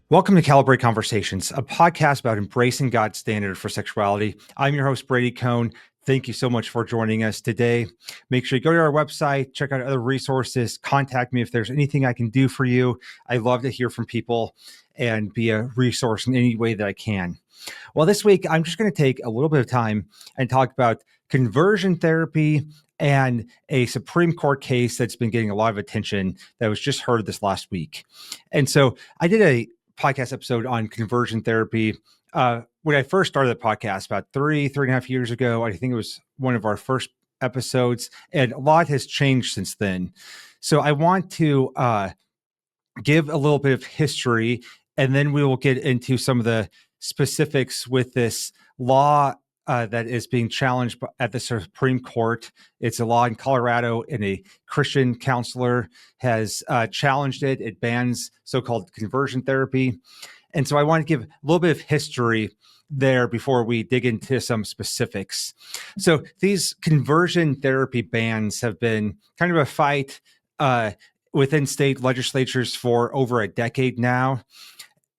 Welcome to Calibrate Conversations, a podcast about embracing God's standard for sexuality. I'm your host, Brady Cone. Thank you so much for joining us today. Make sure you go to our website, check out other resources, contact me if there's anything I can do for you. I love to hear from people and be a resource in any way that I can. Well, this week, I'm just going to take a little bit of time and talk about conversion therapy and a Supreme Court case that's been getting a lot of attention that was just heard this last week. And so I did a podcast episode on conversion therapy. When I first started the podcast about three and a half years ago, I think it was one of our first episodes, and a lot has changed since then. So I want to give a little bit of history, and then we will get into some of the specifics with this law that is being challenged at the Supreme Court. It's a law in Colorado, and a Christian counselor has challenged it. It bans so-called conversion therapy. And so I want to give a little bit of history there before we dig into some specifics. So these conversion therapy bans have been kind of a fight within state legislatures for over a decade now.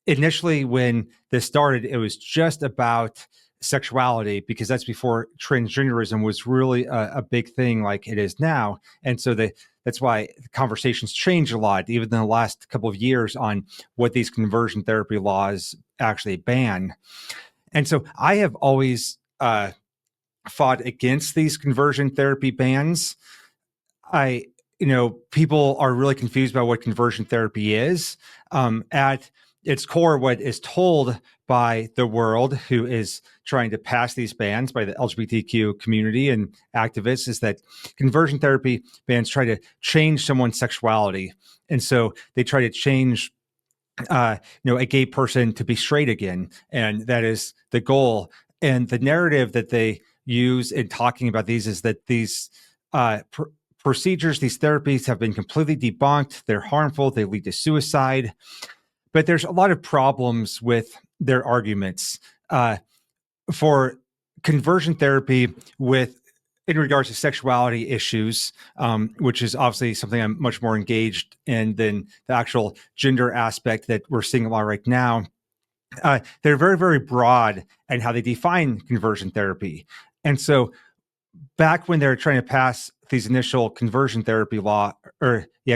Initially, when this started, it was just about sexuality, because that's before transgenderism was really a big thing like it is now. And so that's why the conversations changed a lot, even in the last couple of years, on what these conversion therapy laws actually ban. And so I have always fought against these conversion therapy bans. People are really confused about what conversion therapy is. At its core, what is told by the world, who is trying to pass these bans, by the LGBTQ community and activists, is that conversion therapy bans try to change someone's sexuality. And so they try to change a gay person to be straight again. And that is the goal. And the narrative that they use in talking about these is that these procedures, these therapies, have been completely debunked. They're harmful. They lead to suicide. But there's a lot of problems with their arguments. For conversion therapy in regards to sexuality issues, which is obviously something I'm much more engaged in than the actual gender aspect that we're seeing a lot right now. They're very, very broad in how they define conversion therapy. And so back when they're trying to pass these initial conversion therapy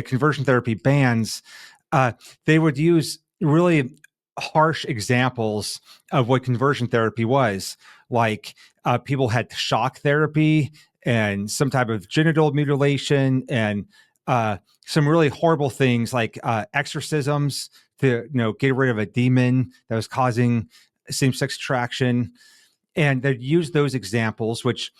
conversion therapy bans, they would use really harsh examples of what conversion therapy was. Like people had shock therapy and some type of genital mutilation, and some really horrible things like exorcisms to get rid of a demon that was causing same-sex attraction. And they'd use those examples, which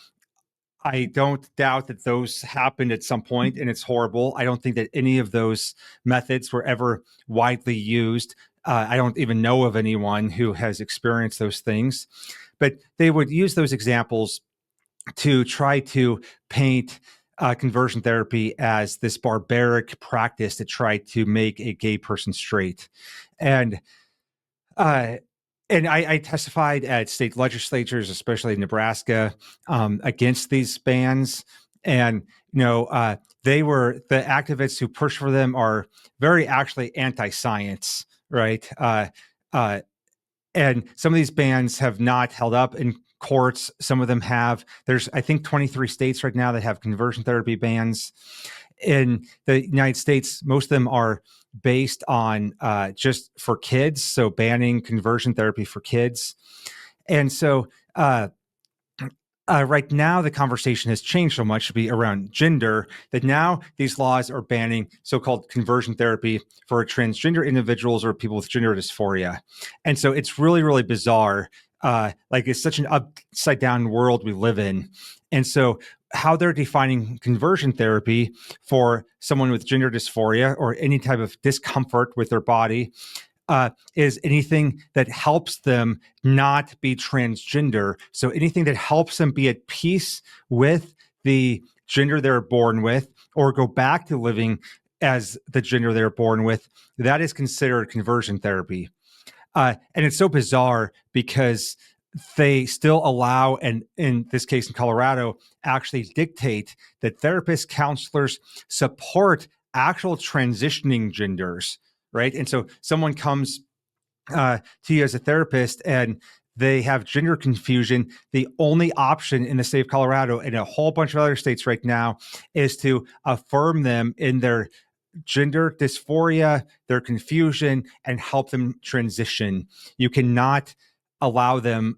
I don't doubt that those happened at some point, and it's horrible. I don't think that any of those methods were ever widely used. I don't even know of anyone who has experienced those things. But they would use those examples to try to paint conversion therapy as this barbaric practice to try to make a gay person straight. And uh, I testified at state legislatures, especially in Nebraska, against these bans. And, the activists who push for them are very actually anti-science, right? And some of these bans have not held up in courts. Some of them have. There's, I think, 23 states right now that have conversion therapy bans. In the United States, most of them are based on just for kids, so banning conversion therapy for kids. And so right now, the conversation has changed so much to be around gender that now these laws are banning so-called conversion therapy for transgender individuals or people with gender dysphoria. And so it's really, really bizarre. It's such an upside down world we live in. And so how they're defining conversion therapy for someone with gender dysphoria or any type of discomfort with their body is anything that helps them not be transgender. So anything that helps them be at peace with the gender they're born with, or go back to living as the gender they're born with, that is considered conversion therapy. And it's so bizarre because they still allow, and in this case in Colorado, actually dictate that therapists, counselors support actual transitioning genders, right? And so someone comes to you as a therapist and they have gender confusion, the only option in the state of Colorado and a whole bunch of other states right now is to affirm them in their gender dysphoria, their confusion, and help them transition. You cannot allow them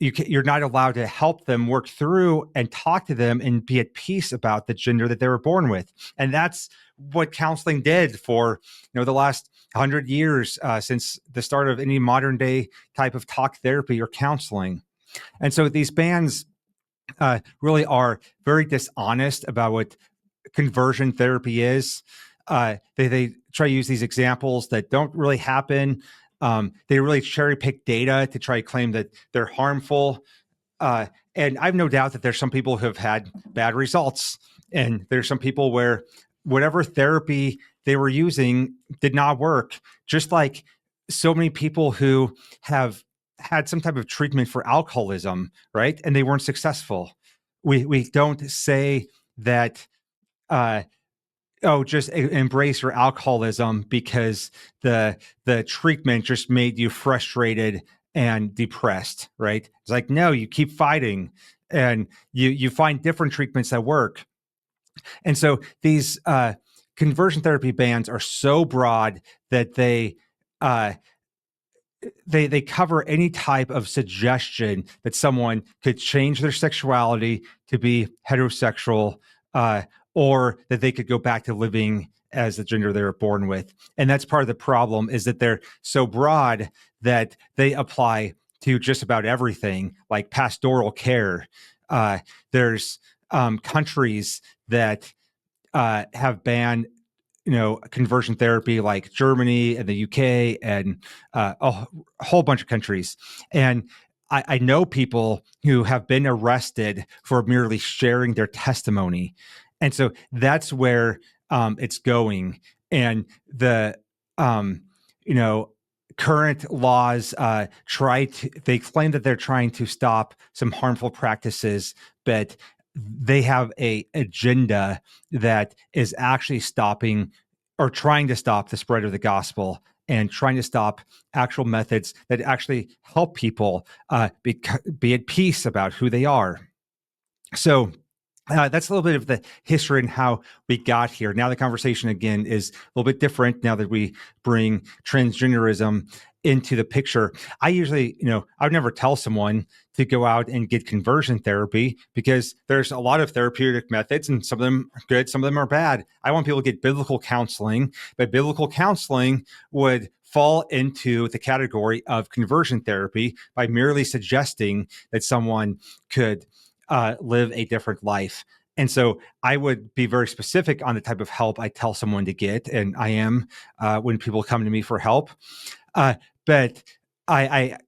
you're not allowed to help them work through and talk to them and be at peace about the gender that they were born with. And that's what counseling did for the last 100 years since the start of any modern day type of talk therapy or counseling. And so these bans really are very dishonest about what conversion therapy is. They try to use these examples that don't really happen. They really cherry pick data to try to claim that they're harmful. And I have no doubt that there's some people who have had bad results. And there's some people where whatever therapy they were using did not work. Just like so many people who have had some type of treatment for alcoholism, right? And they weren't successful. We don't say that just embrace your alcoholism because the treatment just made you frustrated and depressed, right? It's like, no, you keep fighting and you find different treatments that work. And so these conversion therapy bans are so broad that they cover any type of suggestion that someone could change their sexuality to be heterosexual, or that they could go back to living as the gender they were born with. And that's part of the problem, is that they're so broad that they apply to just about everything, like pastoral care. There's countries that have banned conversion therapy, like Germany and the UK and a whole bunch of countries. And I know people who have been arrested for merely sharing their testimony. And so that's where it's going. And the, current laws they claim that they're trying to stop some harmful practices, but they have a agenda that is actually stopping or trying to stop the spread of the gospel and trying to stop actual methods that actually help people be at peace about who they are. So that's a little bit of the history and how we got here. Now the conversation again is a little bit different now that we bring transgenderism into the picture. I usually, I would never tell someone to go out and get conversion therapy because there's a lot of therapeutic methods and some of them are good, some of them are bad. I want people to get biblical counseling, but biblical counseling would fall into the category of conversion therapy by merely suggesting that someone could live a different life. And so I would be very specific on the type of help I tell someone to get. And I am when people come to me for help. But I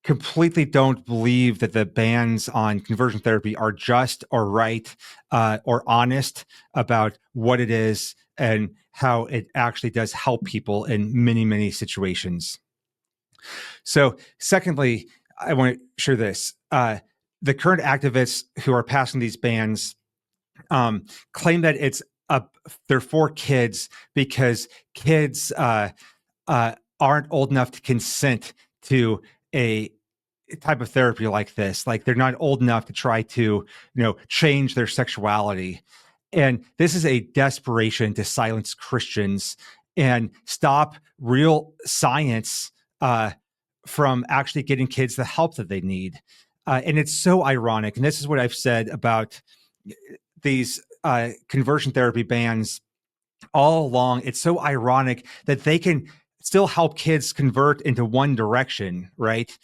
completely don't believe that the bans on conversion therapy are just or right or honest about what it is and how it actually does help people in many, many situations. So secondly, I want to share this. The current activists who are passing these bans claim that they're for kids because kids aren't old enough to consent to a type of therapy like this. Like they're not old enough to try to, change their sexuality. And this is a desperation to silence Christians and stop real science from actually getting kids the help that they need. And it's so ironic. And this is what I've said about these conversion therapy bans all along. It's so ironic that they can still help kids convert into one direction, right?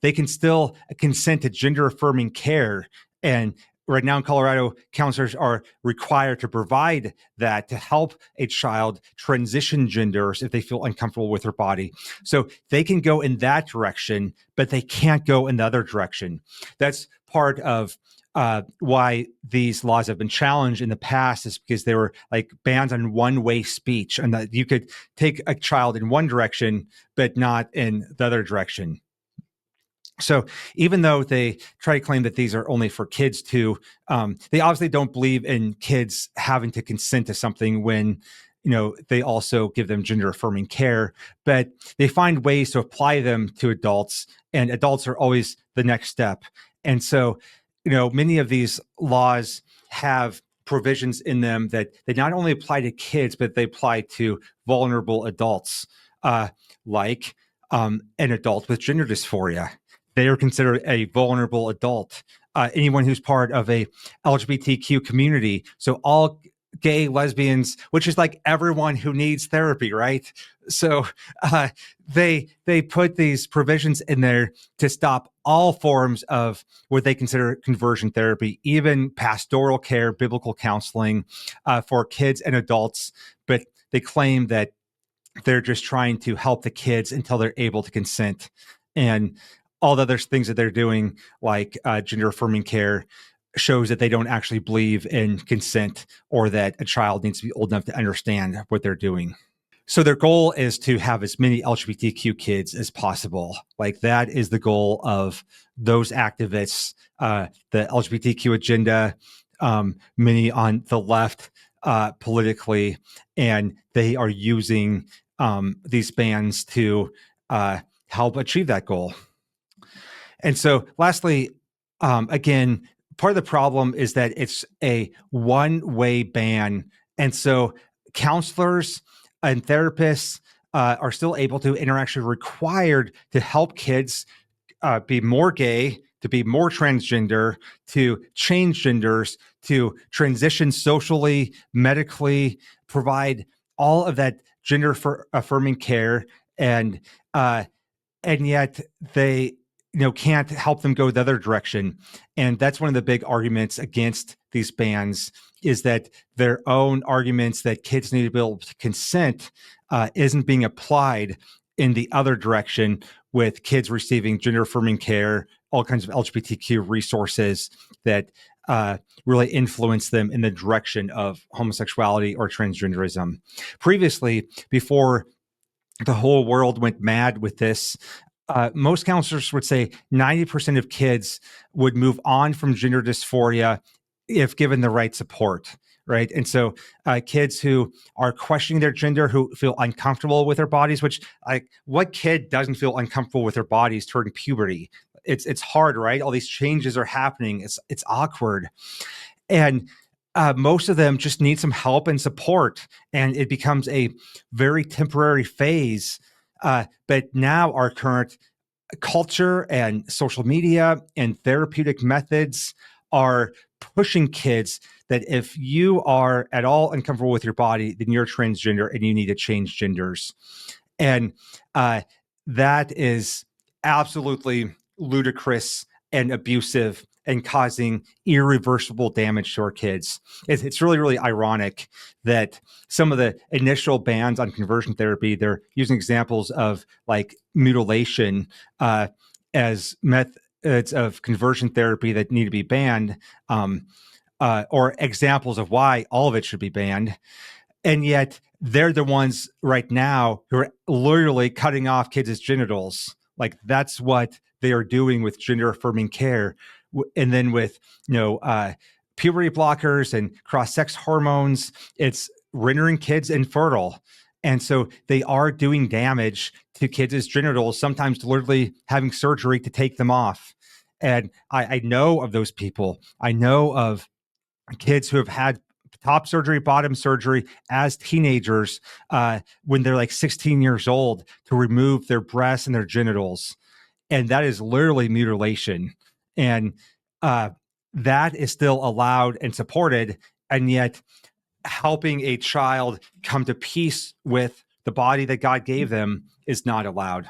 They can still consent to gender affirming care. And right now in Colorado, counselors are required to provide that to help a child transition genders if they feel uncomfortable with their body. So they can go in that direction, but they can't go in the other direction. That's part of why these laws have been challenged in the past, is because they were like bans on one-way speech, and that you could take a child in one direction, but not in the other direction. So even though they try to claim that these are only for kids too, they obviously don't believe in kids having to consent to something when they also give them gender affirming care, but they find ways to apply them to adults, and adults are always the next step. And so, many of these laws have provisions in them that they not only apply to kids, but they apply to vulnerable adults, like an adult with gender dysphoria. They are considered a vulnerable adult. Anyone who's part of a LGBTQ community, so all gay, lesbians, which is like everyone who needs therapy, right? So they put these provisions in there to stop all forms of what they consider conversion therapy, even pastoral care, biblical counseling for kids and adults. But they claim that they're just trying to help the kids until they're able to consent. And all the other things that they're doing, like gender affirming care, shows that they don't actually believe in consent or that a child needs to be old enough to understand what they're doing. So their goal is to have as many LGBTQ kids as possible. Like that is the goal of those activists, the LGBTQ agenda, many on the left politically, and they are using these bans to help achieve that goal. And so lastly, again, part of the problem is that it's a one-way ban. And so counselors and therapists are still able to, and are actually required to help kids be more gay, to be more transgender, to change genders, to transition socially, medically, provide all of that gender affirming care. And yet they can't help them go the other direction. And that's one of the big arguments against these bans, is that their own arguments that kids need to be able to consent isn't being applied in the other direction, with kids receiving gender affirming care, all kinds of LGBTQ resources that really influence them in the direction of homosexuality or transgenderism. Previously, before the whole world went mad with this, most counselors would say 90% of kids would move on from gender dysphoria if given the right support, right? And so kids who are questioning their gender, who feel uncomfortable with their bodies, which, like, what kid doesn't feel uncomfortable with their bodies during puberty? It's hard, right? All these changes are happening. It's awkward. And most of them just need some help and support, and it becomes a very temporary phase. But now our current culture and social media and therapeutic methods are pushing kids that if you are at all uncomfortable with your body, then you're transgender and you need to change genders. And that is absolutely ludicrous and abusive and causing irreversible damage to our kids. It's really, really ironic that some of the initial bans on conversion therapy, they're using examples of like mutilation as methods of conversion therapy that need to be banned, or examples of why all of it should be banned. And yet they're the ones right now who are literally cutting off kids' genitals. Like that's what they are doing with gender affirming care. And then with, puberty blockers and cross-sex hormones, it's rendering kids infertile. And so they are doing damage to kids' genitals, sometimes literally having surgery to take them off. And I know of those people. I know of kids who have had top surgery, bottom surgery as teenagers when they're like 16 years old, to remove their breasts and their genitals. And that is literally mutilation. And that is still allowed and supported. And yet helping a child come to peace with the body that God gave them is not allowed.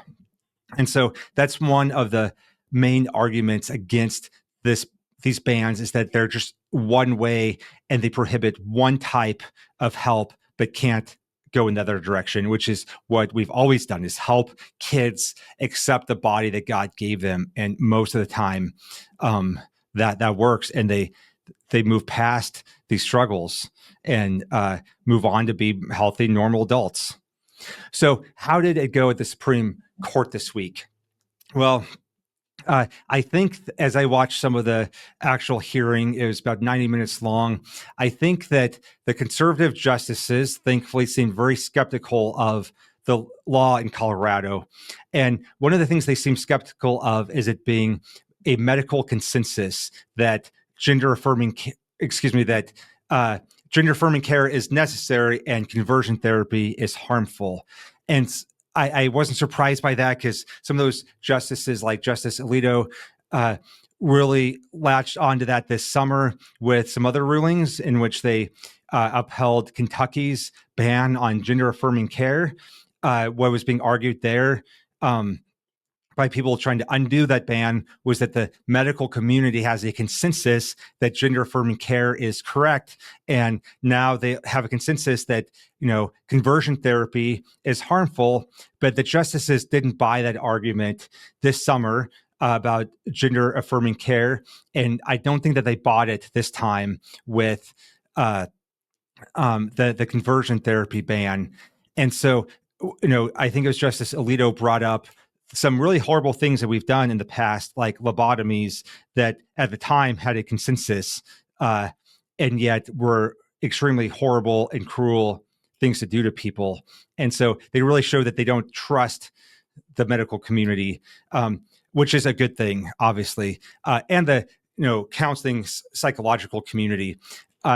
And so that's one of the main arguments against these bans, is that they're just one way and they prohibit one type of help but can't go in the other direction, which is what we've always done, is help kids accept the body that God gave them. And most of the time that works, and they move past these struggles and move on to be healthy, normal adults. So how did it go at the Supreme Court this week? Well, I think as I watched some of the actual hearing, it was about 90 minutes long. I think that the conservative justices, thankfully, seemed very skeptical of the law in Colorado. And one of the things they seem skeptical of is it being a medical consensus that gender affirming, that gender affirming care is necessary and conversion therapy is harmful. And I wasn't surprised by that because some of those justices, like Justice Alito, uh, really latched onto that this summer with some other rulings in which they upheld Kentucky's ban on gender affirming care. What was being argued there by people trying to undo that ban was that the medical community has a consensus that gender affirming care is correct. And now they have a consensus that, conversion therapy is harmful, but the justices didn't buy that argument this summer about gender affirming care. And I don't think that they bought it this time with the conversion therapy ban. And so, I think it was Justice Alito brought up some really horrible things that we've done in the past, like lobotomies, that at the time had a consensus, and yet were extremely horrible and cruel things to do to people. And so they really show that they don't trust the medical community, which is a good thing, obviously, and the counseling psychological community.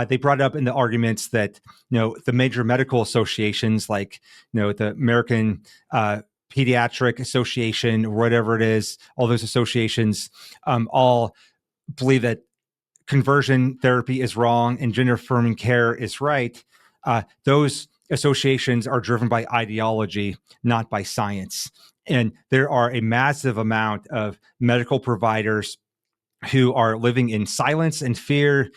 They brought up in the arguments that the major medical associations, like the American Pediatric Association or whatever it is, all those associations all believe that conversion therapy is wrong and gender affirming care is right. Those associations are driven by ideology, not by science. And there are a massive amount of medical providers who are living in silence and fear.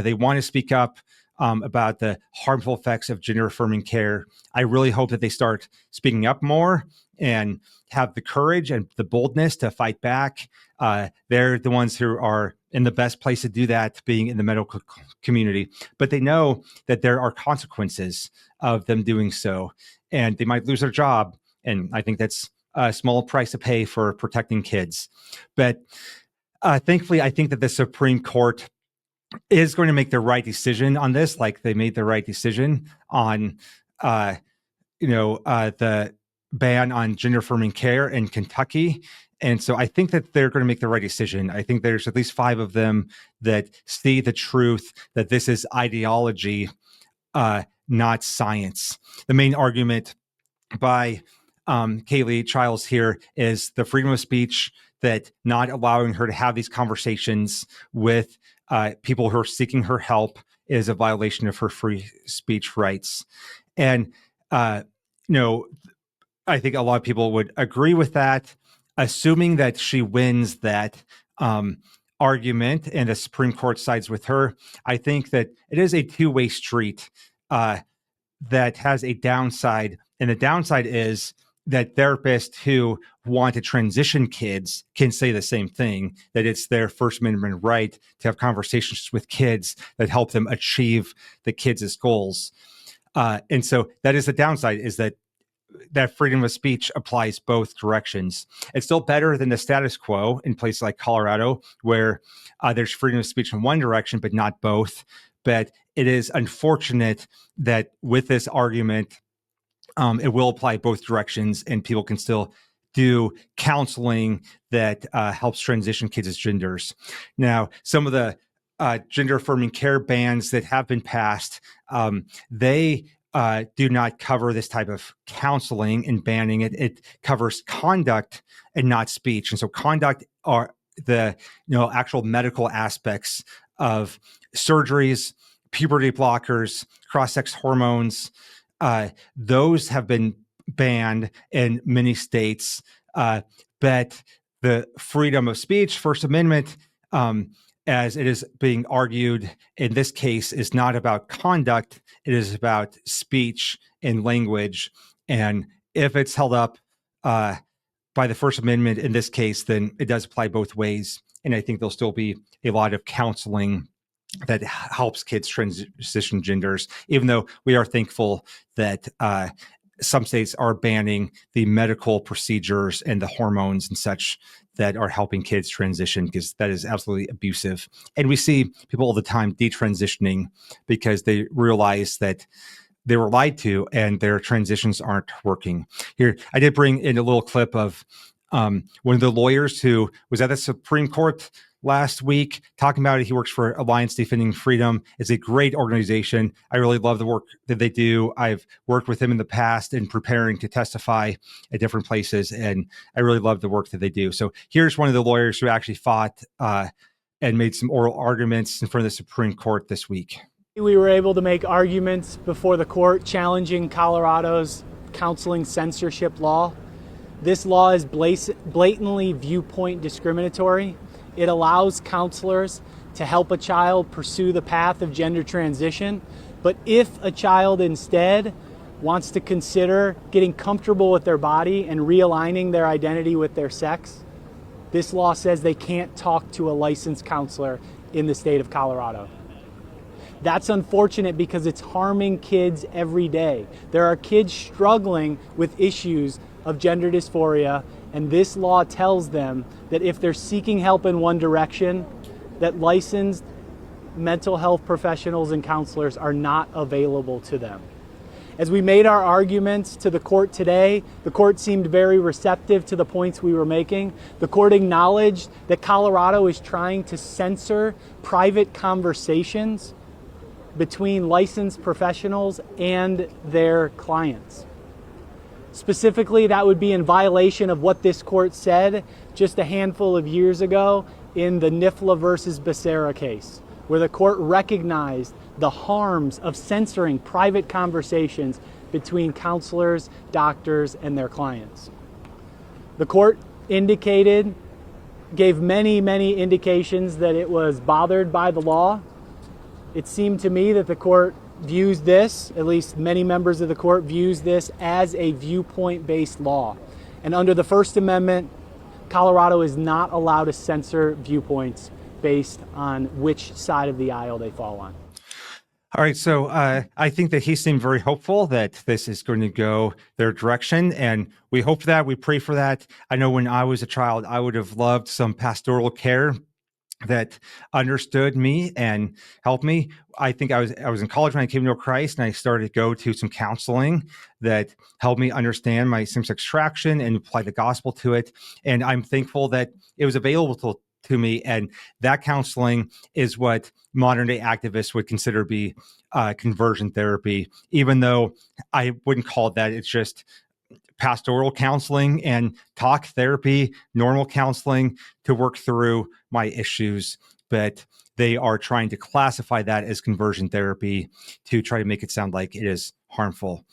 They want to speak up about the harmful effects of gender affirming care. I really hope that they start speaking up more and have the courage and the boldness to fight back. They're the ones who are in the best place to do that, being in the medical community. But they know that there are consequences of them doing so, and they might lose their job. And I think that's a small price to pay for protecting kids. But thankfully, I think that the Supreme Court is going to make the right decision on this, like they made the right decision on, the ban on gender affirming care in Kentucky. And so I think that they're going to make the right decision. I think there's at least 5 of them that see the truth, that this is ideology, not science. The main argument by Kaylee Childs here is the freedom of speech, that not allowing her to have these conversations with people who are seeking her help is a violation of her free speech rights. And, I think a lot of people would agree with that, assuming that she wins that argument and the Supreme Court sides with her. I think that it is a two-way street that has a downside. And the downside is that therapists who want to transition kids can say the same thing, that it's their First Amendment right to have conversations with kids that help them achieve the kids' goals. And so that is the downside, is that freedom of speech applies both directions. It's still better than the status quo in places like Colorado, where there's freedom of speech in one direction, but not both. But it is unfortunate that with this argument, it will apply both directions, and people can still do counseling that helps transition kids as genders. Now, some of the gender affirming care bans that have been passed, they do not cover this type of counseling and banning it. It covers conduct and not speech. And so conduct are the actual medical aspects of surgeries, puberty blockers, cross-sex hormones. Those have been banned in many states, but the freedom of speech, First Amendment, as it is being argued in this case, is not about conduct. It is about speech and language. And if it's held up by the First Amendment in this case, then it does apply both ways. And I think there'll still be a lot of counseling that helps kids transition genders, even though we are thankful that some states are banning the medical procedures and the hormones and such that are helping kids transition, because that is absolutely abusive. And we see people all the time detransitioning because they realize that they were lied to and their transitions aren't working. Here, I did bring in a little clip of one of the lawyers who was at the Supreme Court last week talking about it. He works for Alliance Defending Freedom. It's a great organization. I really love the work that they do. I've worked with him in the past in preparing to testify at different places, and I really love the work that they do. So here's one of the lawyers who actually fought and made some oral arguments in front of the Supreme Court this week. We were able to make arguments before the court challenging Colorado's counseling censorship law. This law is blatantly viewpoint discriminatory. It allows counselors to help a child pursue the path of gender transition, but if a child instead wants to consider getting comfortable with their body and realigning their identity with their sex, this law says they can't talk to a licensed counselor in the state of Colorado. That's unfortunate because it's harming kids every day. There are kids struggling with issues of gender dysphoria, and this law tells them that if they're seeking help in one direction, that licensed mental health professionals and counselors are not available to them. As we made our arguments to the court today, the court seemed very receptive to the points we were making. The court acknowledged that Colorado is trying to censor private conversations between licensed professionals and their clients. Specifically, that would be in violation of what this court said just a handful of years ago in the NIFLA versus Becerra case, where the court recognized the harms of censoring private conversations between counselors, doctors, and their clients. The court gave many indications that it was bothered by the law. It seemed to me that the court views this, at least many members of the court views this as a viewpoint-based law. And under the First Amendment, Colorado is not allowed to censor viewpoints based on which side of the aisle they fall on. All right, so I think that he seemed very hopeful that this is going to go their direction, and we hope for that. We pray for that. I know when I was a child, I would have loved some pastoral care that understood me and helped me. I think I was in college when I came to know Christ, and I started to go to some counseling that helped me understand my same-sex attraction and apply the gospel to it. And I'm thankful that it was available to me. And that counseling is what modern day activists would consider be conversion therapy, even though I wouldn't call it that. It's just pastoral counseling and talk therapy, normal counseling to work through my issues. But they are trying to classify that as conversion therapy to try to make it sound like it is harmful.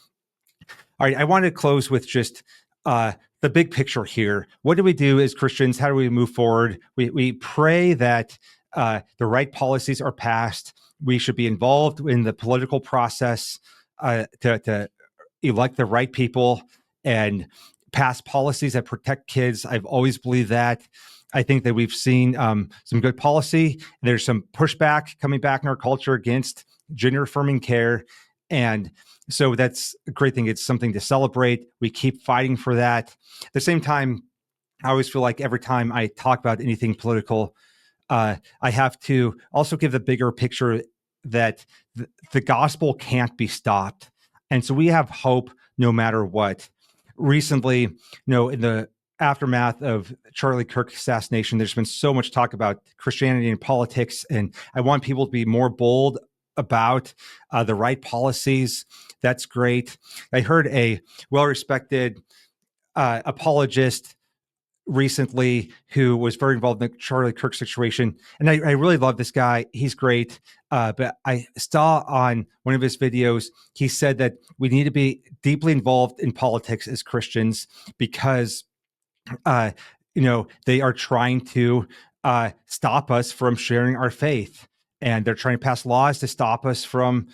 All right, I want to close with just the big picture here. What do we do as Christians? How do we move forward? We pray that the right policies are passed. We should be involved in the political process to elect the right people and pass policies that protect kids. I've always believed that. I think that we've seen some good policy. There's some pushback coming back in our culture against gender affirming care. And so that's a great thing. It's something to celebrate. We keep fighting for that. At the same time, I always feel like every time I talk about anything political, I have to also give the bigger picture that the gospel can't be stopped. And so we have hope no matter what. Recently, in the aftermath of Charlie Kirk assassination, there's been so much talk about Christianity and politics, and I want people to be more bold about the right policies. That's great. I heard a well-respected apologist recently who was very involved in the Charlie Kirk situation. And I really love this guy. He's great. But I saw on one of his videos, he said that we need to be deeply involved in politics as Christians because, they are trying to stop us from sharing our faith. And they're trying to pass laws to stop us from,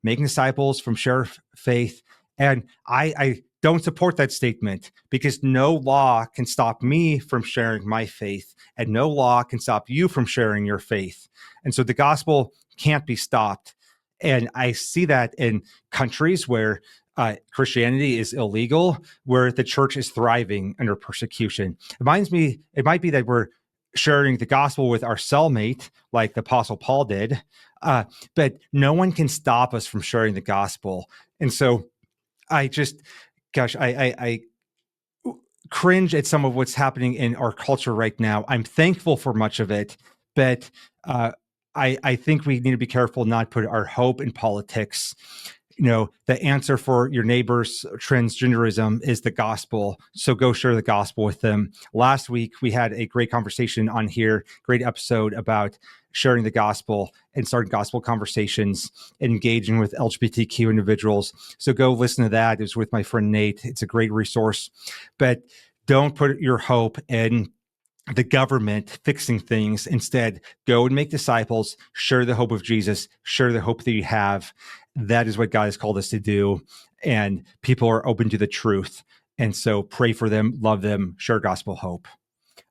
making disciples, from share faith. And I don't support that statement because no law can stop me from sharing my faith, and no law can stop you from sharing your faith. And so the gospel can't be stopped. And I see that in countries where Christianity is illegal, where the church is thriving under persecution. It reminds me, it might be that we're sharing the gospel with our cellmate, like the Apostle Paul did, but no one can stop us from sharing the gospel. And so I just, gosh, I cringe at some of what's happening in our culture right now. I'm thankful for much of it, but I think we need to be careful not to put our hope in politics. The answer for your neighbor's transgenderism is the gospel. So go share the gospel with them. Last week, we had a great conversation on here, great episode about sharing the gospel and starting gospel conversations, engaging with LGBTQ individuals. So go listen to that. It was with my friend Nate. It's a great resource. But don't put your hope in the government fixing things. Instead, go and make disciples, share the hope of Jesus, share the hope that you have. That is what God has called us to do. And people are open to the truth. And so pray for them, love them, share gospel hope.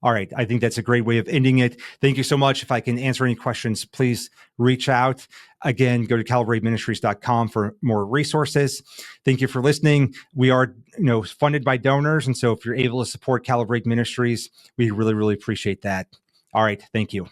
All right. I think that's a great way of ending it. Thank you so much. If I can answer any questions, please reach out. Again, go to calibrateministries.com for more resources. Thank you for listening. We are, funded by donors. And so if you're able to support Calibrate Ministries, we really, really appreciate that. All right. Thank you.